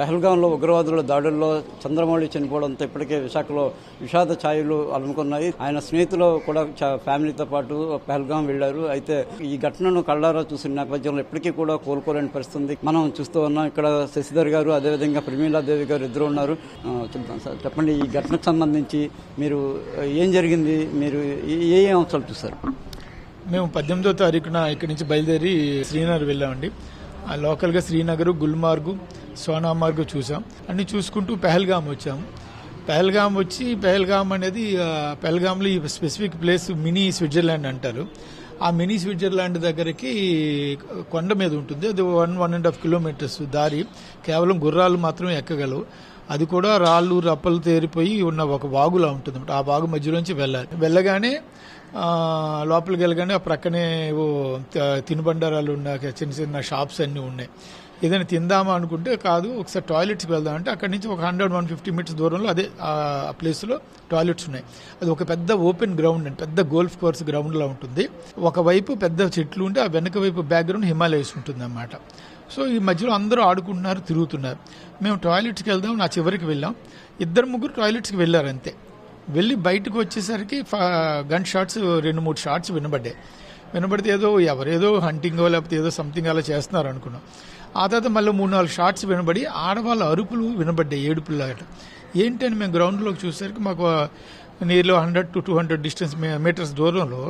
పహల్గాంలో ఉగ్రవాదుల దాడుల్లో చంద్రమౌళి చనిపోవడంతో ఇప్పటికే విశాఖలో విషాద ఛాయలు అలుముకున్నాయి. ఆయన స్నేహితులు కూడా ఫ్యామిలీతో పాటు పహల్గాం వెళ్లారు. అయితే ఈ ఘటనను కళ్ళారా చూసిన నేపథ్యంలో ఇప్పటికీ కూడా కోలుకోలేని పరిస్థితి మనం చూస్తూ ఉన్నాం. ఇక్కడ శశిధర్ గారు, అదేవిధంగా ప్రమీలాదేవి గారు ఇద్దరు ఉన్నారు. చెప్తాను సార్, చెప్పండి, ఈ ఘటనకు సంబంధించి మీరు ఏం జరిగింది, మీరు ఏ అంశాలు చూస్తారు? మేము 18వ తారీఖున ఇక్కడి నుంచి బయలుదేరి శ్రీనగర్ వెళ్ళామండి. లోకల్గా శ్రీనగర్, గుల్మార్గు, సోనామార్గు చూసాం. అన్ని చూసుకుంటూ పహల్గాం వచ్చాము. పహల్గాం అనేది పహల్గాంలో ఈ స్పెసిఫిక్ ప్లేస్ మినీ స్విట్జర్లాండ్ అంటారు. ఆ మినీ స్విట్జర్లాండ్ దగ్గరికి కొండ మీద ఉంటుంది. అది 1.5 కిలోమీటర్స్ దారి. కేవలం గుర్రాలు మాత్రమే ఎక్కగలవు. అది కూడా రాళ్ళు రప్పలు తేరిపోయి ఉన్న ఒక వాగులా ఉంటుంది. ఆ వాగు మధ్యలోంచి వెళ్ళగానే లోపలికి వెళ్ళగానే ఆ ప్రక్కనే తినుబండారాలు ఉన్న చిన్న చిన్న షాప్స్ అన్నీ ఉన్నాయి. ఏదైనా తిందామా అనుకుంటే కాదు, ఒకసారి టాయిలెట్స్కి వెళ్దామంటే అక్కడి నుంచి ఒక 100-150 మీటర్స్ దూరంలో అదే ఆ ప్లేస్లో టాయిలెట్స్ ఉన్నాయి. అది ఒక పెద్ద ఓపెన్ గ్రౌండ్ అండి, పెద్ద గోల్ఫ్ కోర్స్ గ్రౌండ్లా ఉంటుంది. ఒకవైపు పెద్ద చెట్లు ఉంటే ఆ వెనక వైపు బ్యాక్గ్రౌండ్ హిమాలయస్ ఉంటుంది అన్నమాట. సో ఈ మధ్యలో అందరూ ఆడుకుంటున్నారు, తిరుగుతున్నారు. మేము టాయిలెట్స్కి వెళ్దాం, నా చివరికి వెళ్ళాం. 2-3 టాయిలెట్స్కి వెళ్ళారు అంతే. వెళ్ళి బయటకు వచ్చేసరికి గన్ షాట్స్ 2-3 షాట్స్ వినబడితే ఎవరేదో హంటింగో లేకపోతే ఏదో సంథింగ్ అలా చేస్తున్నారు అనుకున్నాం. ఆ తర్వాత మళ్ళీ 3-4 షాట్స్ వినబడి ఆడవాళ్ళ అరుపులు వినబడ్డాయి, ఏడుపులాగట. ఏంటని మేము గ్రౌండ్లోకి చూసేసరికి మాకు నియర్లీ 100-200 మీటర్స్ దూరంలో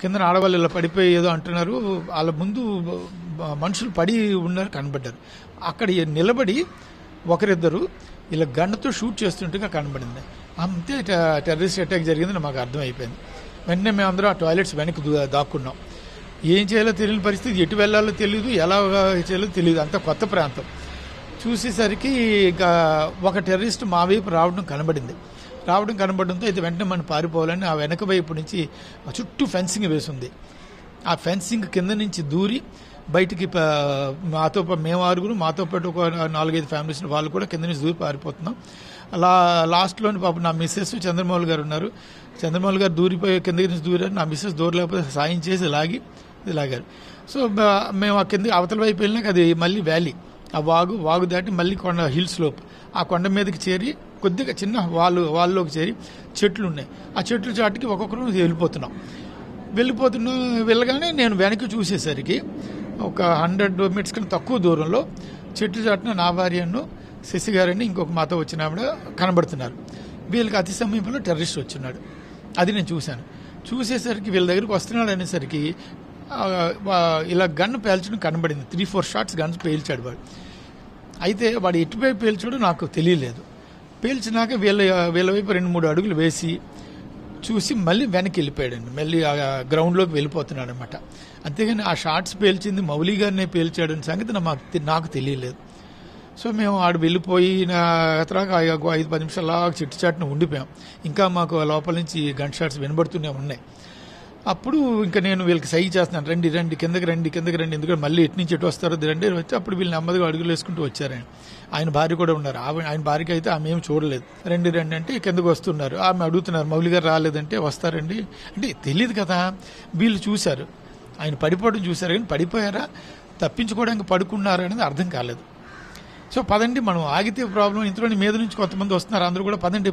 కింద ఆడవాళ్ళు ఇలా పడిపోయి ఏదో అంటున్నారు. వాళ్ళ ముందు మనుషులు పడి ఉన్నారు, కనబడ్డారు. అక్కడ నిలబడి ఒకరిద్దరు ఇలా గన్నుతో షూట్ చేస్తుండగా కనబడింది. అంతే టెర్రరిస్ట్ అటాక్ జరిగిందని మాకు అర్థమైపోయింది. వెంటనే మేము అందరూ ఆ టాయిలెట్స్ వెనక్కి దాక్కున్నాం. ఏం చేయాలో తెలియని పరిస్థితి, ఎటు వెళ్లాలో తెలియదు, ఎలా చేయాలో తెలియదు. అంత కొత్త ప్రాంతం. చూసేసరికి ఇంకా ఒక టెర్రరిస్ట్ మా వైపు రావడం కనబడంతో అయితే వెంటనే మనం పారిపోవాలని ఆ వెనక వైపు నుంచి చుట్టూ ఫెన్సింగ్ వేసింది. ఆ ఫెన్సింగ్ కింద నుంచి దూరి బయటికి మేము 6 మాతో పాటు ఒక 4-5 ఫ్యామిలీస్ వాళ్ళు కూడా కింద నుంచి దూరి పారిపోతున్నాం. అలా లాస్ట్లోని పాపం నా మిస్సెస్ చంద్రమౌళి గారు ఉన్నారు. చంద్రమౌళి గారు దూరిపోయి కిందకి నుంచి దూరారు. నా మిస్సెస్ దూరలేకపోతే సాయం చేసి లాగారు. సో మేము ఆ కింద అవతల వైపు వెళ్ళినాక అది మళ్ళీ వ్యాలీ, ఆ వాగు దాటి మళ్ళీ కొండ హిల్ స్లోప్. ఆ కొండ మీదకి చేరి కొద్దిగా చిన్న వాళ్ళలోకి చేరి చెట్లు ఉన్నాయి. ఆ చెట్లు చాటుకి ఒక్కొక్కరు వెళ్ళగానే నేను వెనక్కి చూసేసరికి ఒక 100 మీటర్స్ కన్నా తక్కువ దూరంలో చెట్లు చాటున నా భార్యను, శశి గారని ఇంకొక మాతో వచ్చిన ఆవిడ కనబడుతున్నారు. వీళ్ళకి అతి సమీపంలో టెర్రరిస్ట్ వచ్చినాడు. అది నేను చూశాను. చూసేసరికి వీళ్ళ దగ్గరికి వస్తున్నాడు అనేసరికి ఇలా గన్ను పేల్చడం కనబడింది. 3-4 షాట్స్ గన్స్ పేల్చాడు వాడు. అయితే వాడు ఎటువైపు పేల్చాడో నాకు తెలియలేదు. పేల్చినాక వీళ్ళ వైపు 2-3 అడుగులు వేసి చూసి మళ్ళీ వెనక్కి వెళ్ళిపోయాడండి. మళ్ళీ ఆ గ్రౌండ్లోకి వెళ్ళిపోతున్నాడు అనమాట. అంతేగాని ఆ షాట్స్ పేల్చింది మౌలి గారినే పేల్చాడని సంగతి నాకు తెలియలేదు. సో మేము ఆడు వెళ్ళిపోయిన తర్వాత 5-10 నిమిషాలు చెట్టు చాటున ఉండిపోయాం. ఇంకా మాకు లోపల నుంచి గన్ షాట్స్ వినబడుతూనే ఉన్నాయి. అప్పుడు ఇంకా నేను వీళ్ళకి సైజ్ చేస్తున్నాను, రండి కిందకి రండి. ఎందుకంటే మళ్ళీ ఎటు నుంచి ఎటు వస్తారో రండి వచ్చి అప్పుడు వీళ్ళు నెమ్మదిగా అడుగులు వేసుకుంటూ వచ్చారు. ఆయన భార్య కూడా ఉన్నారు. ఆయన భార్యకి అయితే ఆమె ఏమి చూడలేదు. రండి అంటే కిందకు వస్తున్నారు. ఆమె అడుగుతున్నారు, మౌలి గారు రాలేదంటే వస్తారండి అంటే తెలియదు కదా. వీళ్ళు చూశారు, ఆయన పడిపోవడం చూశారు, కానీ పడిపోయారా తప్పించుకోవడానికి పడుకున్నారా అనేది అర్థం కాలేదు. సో పదండి, మనం ఆగితే ప్రాబ్లం, ఇంతలోని మీద నుంచి కొంతమంది వస్తున్నారు, అందరూ కూడా పదండి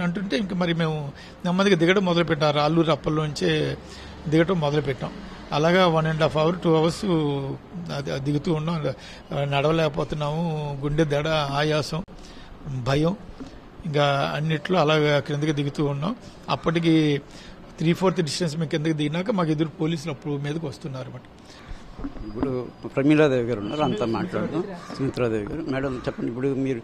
అంటుంటే ఇంకా మరి మేము నెమ్మదిగా దిగడం మొదలుపెట్టాం. రాళ్ళు రప్పల్లోంచే దిగటం మొదలుపెట్టాం. అలాగా 1.5 hours 2 hours దిగుతూ ఉన్నాం. నడవలేకపోతున్నాము. గుండె దడ, ఆయాసం, భయం, ఇంకా అన్నిట్లో అలాగా క్రిందకి దిగుతూ ఉన్నాం. అప్పటికి 3/4 డిస్టెన్స్ మేము కిందకి దిగినాక మాకు ఎదురు పోలీసులు అప్పుడు మీదకి వస్తున్నారు అన్నమాట. ఇప్పుడు ప్రమీలాదేవి గారు ఉన్నారు, అంతా మాట్లాడదాం. సుమిత్రాదేవి గారు, మేడం చెప్పండి. ఇప్పుడు మీరు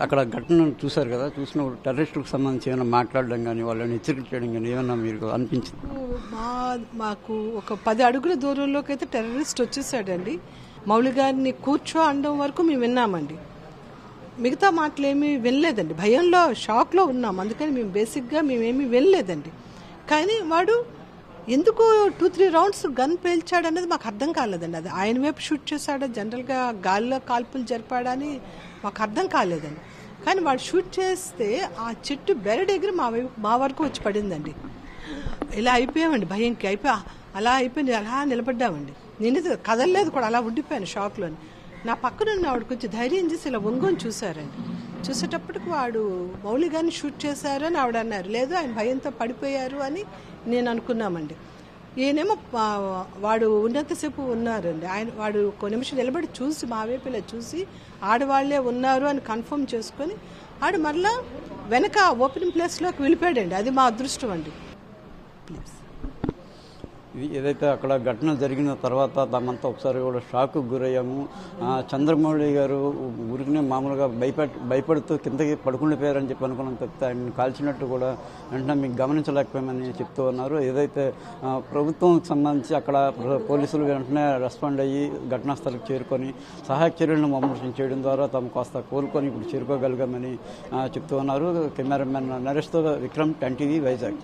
అక్కడ ఘటన చూశారు కదా, చూసిన టెర్రరిస్టులకు సంబంధించి ఏమైనా మాట్లాడడం కానీ వాళ్ళని హెచ్చరిక చేయడం కానీ ఏమన్నా మీకు అనిపించింది? మాకు ఒక 10 అడుగుల దూరంలోకి అయితే టెర్రరిస్ట్ వచ్చేసాడండి. మౌలి గారిని కూర్చో అనడం వరకు మేము విన్నామండి. మిగతా మాటలు ఏమీ వినలేదండి. భయంలో, షాక్లో ఉన్నాం. అందుకని మేము బేసిక్గా మేమేమీ వినలేదండి. కానీ వాడు ఎందుకు 2-3 రౌండ్స్ గన్ పేల్చాడు అనేది మాకు అర్థం కాలేదండి. అది ఆయన వైపు షూట్ చేశాడా, జనరల్గా గాలిలో కాల్పులు జరిపాడని మాకు అర్థం కాలేదండి. కానీ వాడు షూట్ చేస్తే ఆ చెట్టు బెరడెగిరి మా వరకు వచ్చి పడిందండి. ఇలా అయిపోయామండి, భయంకి అలా అయిపోయింది. అలా నిలబడ్డామండి. నేను కదలలేదు కూడా, అలా ఉండిపోయాను షాక్లోని. నా పక్కనున్న ఆవిడ కొంచెం ధైర్యం చేసి ఇలా వంగొని చూశారండి. చూసేటప్పటికి వాడు మౌలి గారిని షూట్ చేశారు అని ఆవిడ అన్నారు. లేదు, ఆయన భయంతో పడిపోయారు అని నేను అనుకున్నామండి. ఈయనేమో వాడు ఉన్నంతసేపు ఉన్నారండి. వాడు ఒక నిమిషం నిలబడి చూసి మా వైపు ఇలా చూసి ఆడవాళ్లే ఉన్నారు అని కన్ఫర్మ్ చేసుకొని ఆడు మళ్ళా వెనక ఓపెనింగ్ ప్లేస్లోకి వెళ్ళిపోయాడండి. అది మా అదృష్టం అండి. ప్లీజ్. ఇది ఏదైతే అక్కడ ఘటన జరిగిన తర్వాత తమంతా ఒకసారి కూడా షాక్కు గురయ్యాము. చంద్రమౌళి గారు ఊరికినే మామూలుగా భయపడుతూ కిందకి పడుకుండిపోయారని చెప్పి అనుకున్నాం తప్పితే ఆయన కాల్చినట్టు కూడా వెంటనే మీకు గమనించలేకపోయామని చెప్తూ ఉన్నారు. ఏదైతే ప్రభుత్వంకి సంబంధించి అక్కడ పోలీసులు వెంటనే రెస్పాండ్ అయ్యి ఘటనా స్థలికి చేరుకొని సహాయక చర్యలను అమలు చేయడం ద్వారా తాము కాస్త కోలుకొని ఇప్పుడు చేరుకోగలిగామని చెప్తూ ఉన్నారు. కెమెరామెన్ నరేష్తో విక్రమ్, 10 TV, వైజాగ్.